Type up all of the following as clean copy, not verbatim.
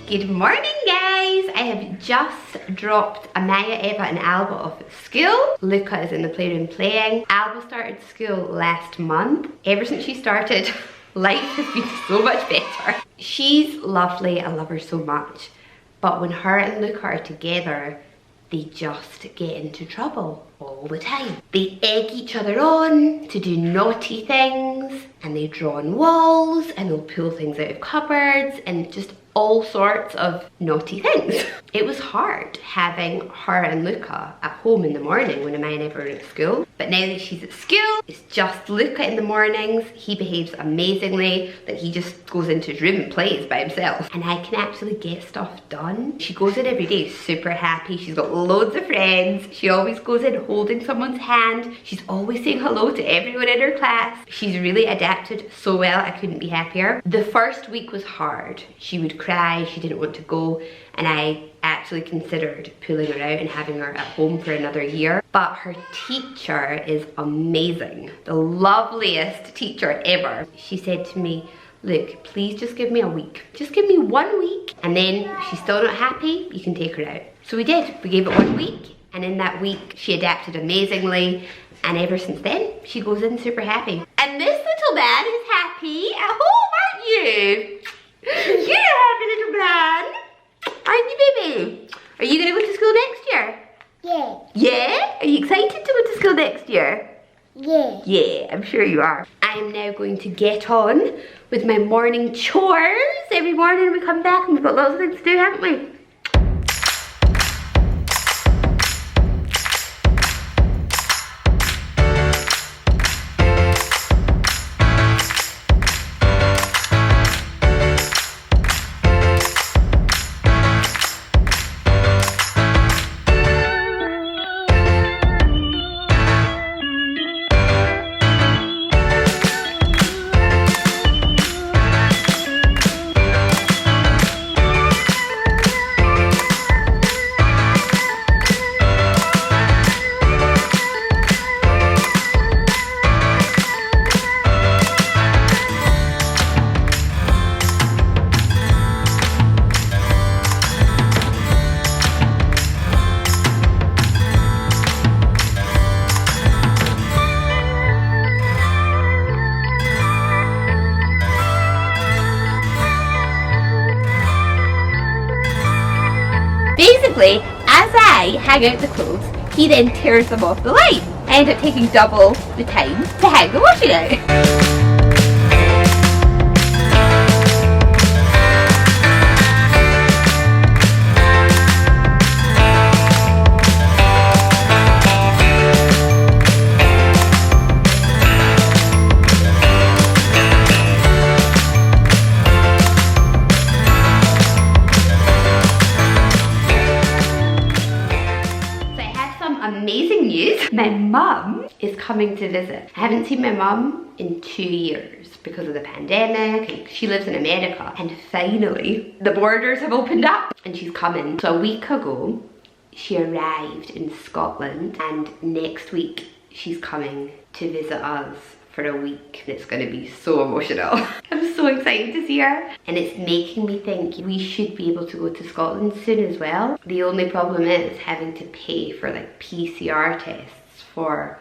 Good morning, guys! I have just dropped Amaya, Eva and Alba off at school. Luca is in the playroom playing. Alba started school last month. Ever since she started, life has been so much better. She's lovely, I love her so much. But when her and Luca are together, they just get into trouble all the time. They egg each other on to do naughty things, and they draw on walls, and they'll pull things out of cupboards, and just all sorts of naughty things. It was hard having her and Luca at home in the morning when Amaya and Eva were at school. But now that she's at school, it's just Luca in the mornings. He behaves amazingly, that he just goes into his room and plays by himself. And I can actually get stuff done. She goes in every day super happy. She's got loads of friends. She always goes in holding someone's hand. She's always saying hello to everyone in her class. She's really adapted so well. I couldn't be happier. The first week was hard. She would cry, she didn't want to go, and I actually considered pulling her out and having her at home for another year. But her teacher is amazing, the loveliest teacher ever. She said to me, "Look, please just give me a week. Just give me 1 week, and then if she's still not happy, you can take her out." So we did. We gave it 1 week, and in that week she adapted amazingly, and ever since then she goes in super happy. And this little man is happy at home, aren't you? You're a happy little man, aren't you, baby? Are you gonna go to school next year? Yeah. Yeah? Are you excited to go to school next year? Yeah. Yeah, I'm sure you are. I am now going to get on with my morning chores. Every morning we come back and we've got lots of things to do, haven't we? Basically, as I hang out the clothes, he then tears them off the line. I end up taking double the time to hang the washing out. Amazing news. My mum is coming to visit. I haven't seen my mum in 2 years because of the pandemic, and she lives in America, and finally the borders have opened up and she's coming. So a week ago she arrived in Scotland, and next week she's coming to visit us for a week, and it's going to be so emotional. I'm so excited to see her, and it's making me think we should be able to go to Scotland soon as well. The only problem is having to pay for like PCR tests for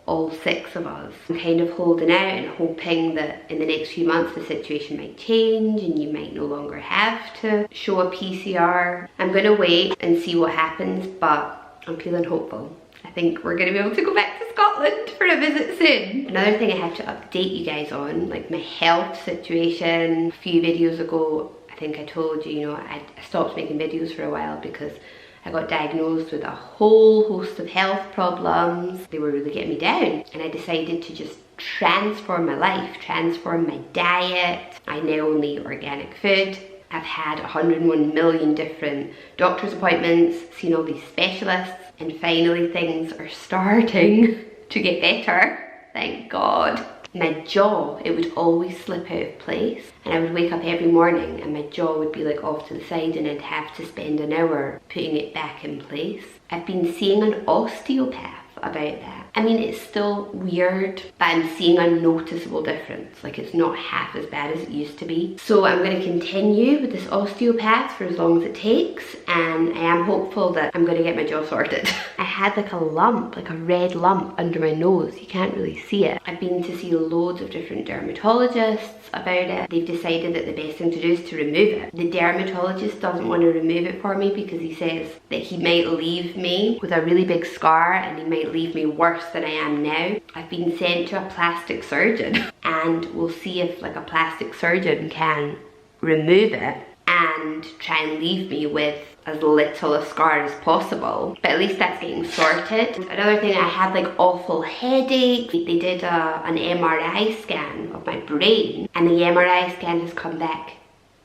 all 6 of us. I'm kind of holding out and hoping that in the next few months the situation might change and you might no longer have to show a PCR. I'm going to wait and see what happens, but I'm feeling hopeful. I think we're going to be able to go back to Scotland for a visit soon. Another thing I have to update you guys on, like my health situation. A few videos ago, I think I told you, I stopped making videos for a while because I got diagnosed with a whole host of health problems. They were really getting me down, and I decided to just transform my life, transform my diet. I now only eat organic food. I've had 101 million different doctor's appointments, seen all these specialists, and finally things are starting to get better, thank God. My jaw, it would always slip out of place, and I would wake up every morning and my jaw would be like off to the side, and I'd have to spend an hour putting it back in place. I've been seeing an osteopath about that, I mean, it's still weird, but I'm seeing a noticeable difference. Like, it's not half as bad as it used to be. So I'm going to continue with this osteopath for as long as it takes, and I am hopeful that I'm going to get my jaw sorted. I had like a lump, like a red lump under my nose. You can't really see it. I've been to see loads of different dermatologists about it. They've decided that the best thing to do is to remove it. The dermatologist doesn't want to remove it for me because he says that he might leave me with a really big scar and he might leave me worse than I am now. I've been sent to a plastic surgeon and we'll see if like a plastic surgeon can remove it and try and leave me with as little a scar as possible, but at least that's getting sorted. Another thing, I had like awful headaches. They did an MRI scan of my brain and the MRI scan has come back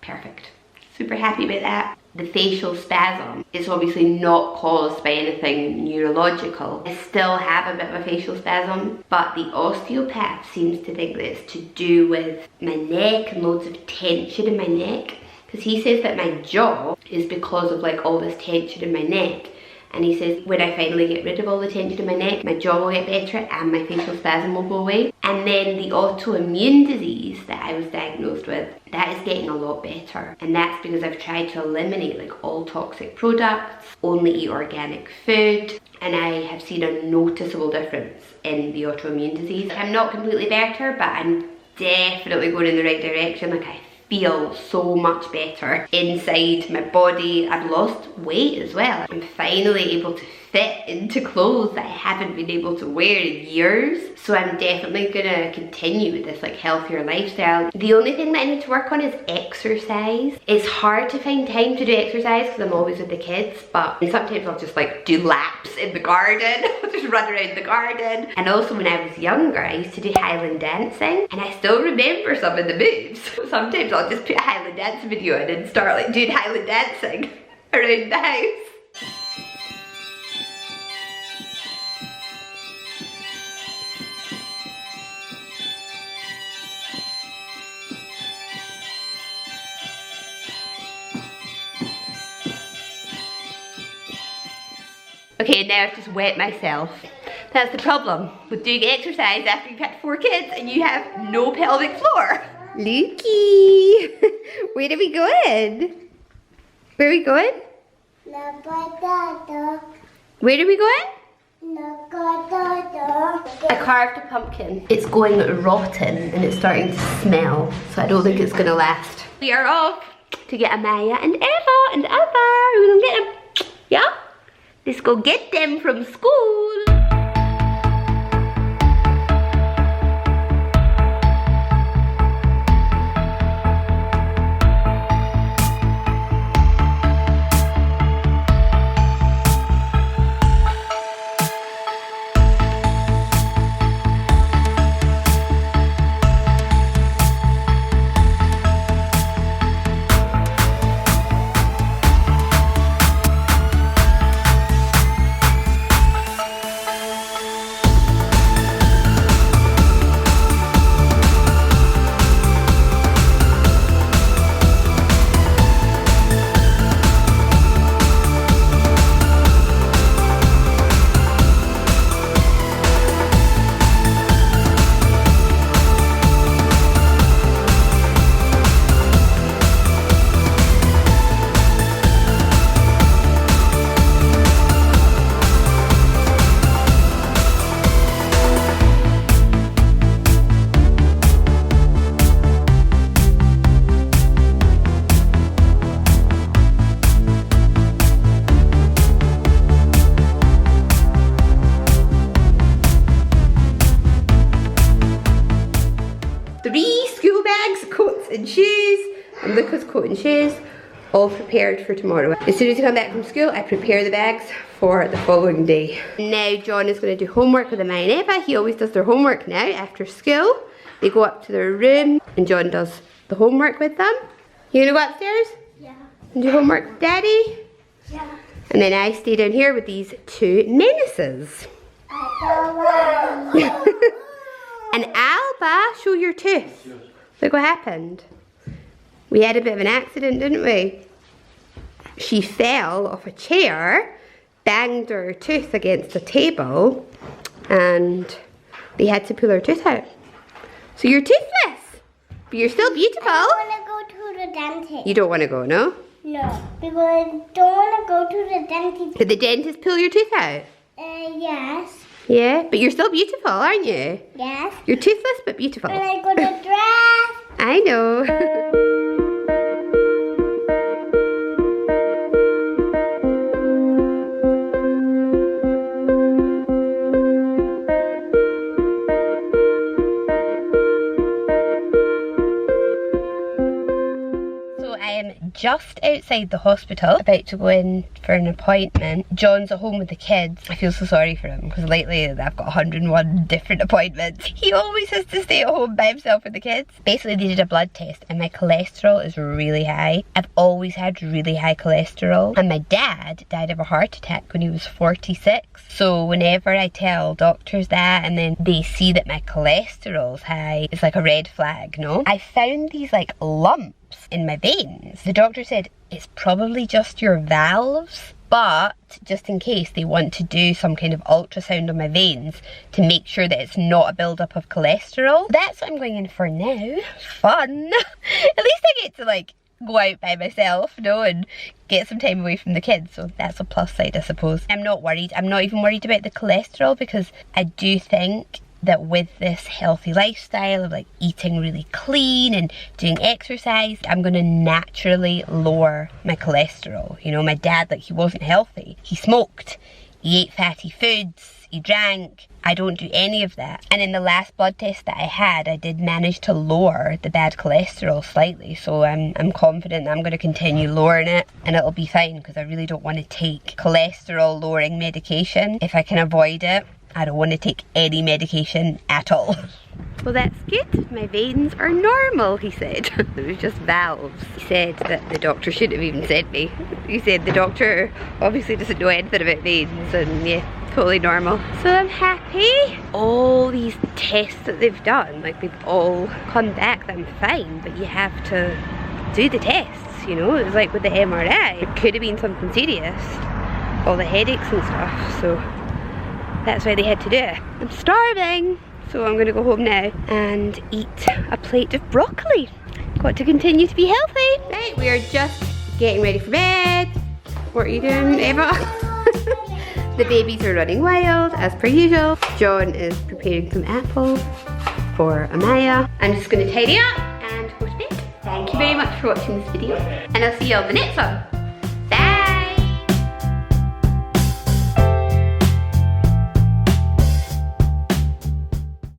perfect. Super happy about that. The facial spasm is obviously not caused by anything neurological. I still have a bit of a facial spasm, but the osteopath seems to think that it's to do with my neck and loads of tension in my neck. Because he says that my jaw is because of like all this tension in my neck. And he says when I finally get rid of all the tension in my neck, my jaw will get better and my facial spasm will go away. And then the autoimmune disease that I was diagnosed with, that is getting a lot better. And that's because I've tried to eliminate like all toxic products, only eat organic food, and I have seen a noticeable difference in the autoimmune disease. I'm not completely better, but I'm definitely going in the right direction. Like, I feel so much better inside my body. I've lost weight as well. I'm finally able to fit into clothes that I haven't been able to wear in years. So I'm definitely gonna continue with this like healthier lifestyle. The only thing that I need to work on is exercise. It's hard to find time to do exercise because I'm always with the kids, but sometimes I'll just like do laps in the garden. I'll just run around the garden. And also when I was younger, I used to do highland dancing and I still remember some of the moves. Sometimes I'll just put a highland dance video in and start like doing highland dancing around the house. Okay, now I've just wet myself. That's the problem with doing exercise after you've had 4 kids and you have no pelvic floor. Lukey, where are we going? Where are we going? Where are we going? I carved a pumpkin. It's going rotten and it's starting to smell, so I don't think it's gonna last. We are off to get Amaya and Eva and Alba. We're gonna get them. Yeah? Let's go get them from school. and shoes, and Luca's coat and shoes, all prepared for tomorrow. As soon as you come back from school, I prepare the bags for the following day. Now John is going to do homework with Amaya and Eva. He always does their homework now after school. They go up to their room and John does the homework with them. You gonna go upstairs? Yeah. And do homework with Daddy? Yeah. And then I stay down here with these two menaces. And Alba, show your tooth. Look what happened. We had a bit of an accident, didn't we? She fell off a chair, banged her tooth against a table, and they had to pull her tooth out. So you're toothless, but you're still beautiful. I want to go to the dentist. You don't want to go, no? No, because I don't want to go to the dentist. Did the dentist pull your tooth out? Yes. Yeah, but you're still beautiful, aren't you? Yes. You're toothless but beautiful. And I got a dress. I know. Just outside the hospital, about to go in for an appointment. John's at home with the kids. I feel so sorry for him because lately I've got 101 different appointments. He always has to stay at home by himself with the kids. Basically they did a blood test and my cholesterol is really high. I've always had really high cholesterol, and my dad died of a heart attack when he was 46. So whenever I tell doctors that and then they see that my cholesterol's high, it's like a red flag, no? I found these like lumps in my veins. The doctor said it's probably just your valves, but just in case they want to do some kind of ultrasound on my veins to make sure that it's not a buildup of cholesterol. That's what I'm going in for now. Fun. At least I get to like go out by myself, you know, and get some time away from the kids, so that's a plus side, I suppose. I'm not worried. I'm not even worried about the cholesterol because I do think that with this healthy lifestyle of like eating really clean and doing exercise, I'm gonna naturally lower my cholesterol. You know, my dad, like, he wasn't healthy. He smoked, he ate fatty foods, he drank. I don't do any of that. And in the last blood test that I had, I did manage to lower the bad cholesterol slightly. So I'm confident that I'm gonna continue lowering it and it'll be fine because I really don't want to take cholesterol lowering medication if I can avoid it. I don't want to take any medication at all. Well, that's good. My veins are normal, he said. It was just valves. He said that the doctor shouldn't have even sent me. He said the doctor obviously doesn't know anything about veins, and yeah, totally normal. So I'm happy. All these tests that they've done, like, they've all come back that I'm fine, but you have to do the tests, you know? It was like with the MRI. It could have been something serious. All the headaches and stuff, so that's why they had to do it. I'm starving, so I'm gonna go home now and eat a plate of broccoli. Got to continue to be healthy. Right, we are just getting ready for bed. What are you doing, Eva? The babies are running wild, as per usual. John is preparing some apples for Amaya. I'm just gonna tidy up and go to bed. Thank you very much for watching this video, and I'll see you on the next one.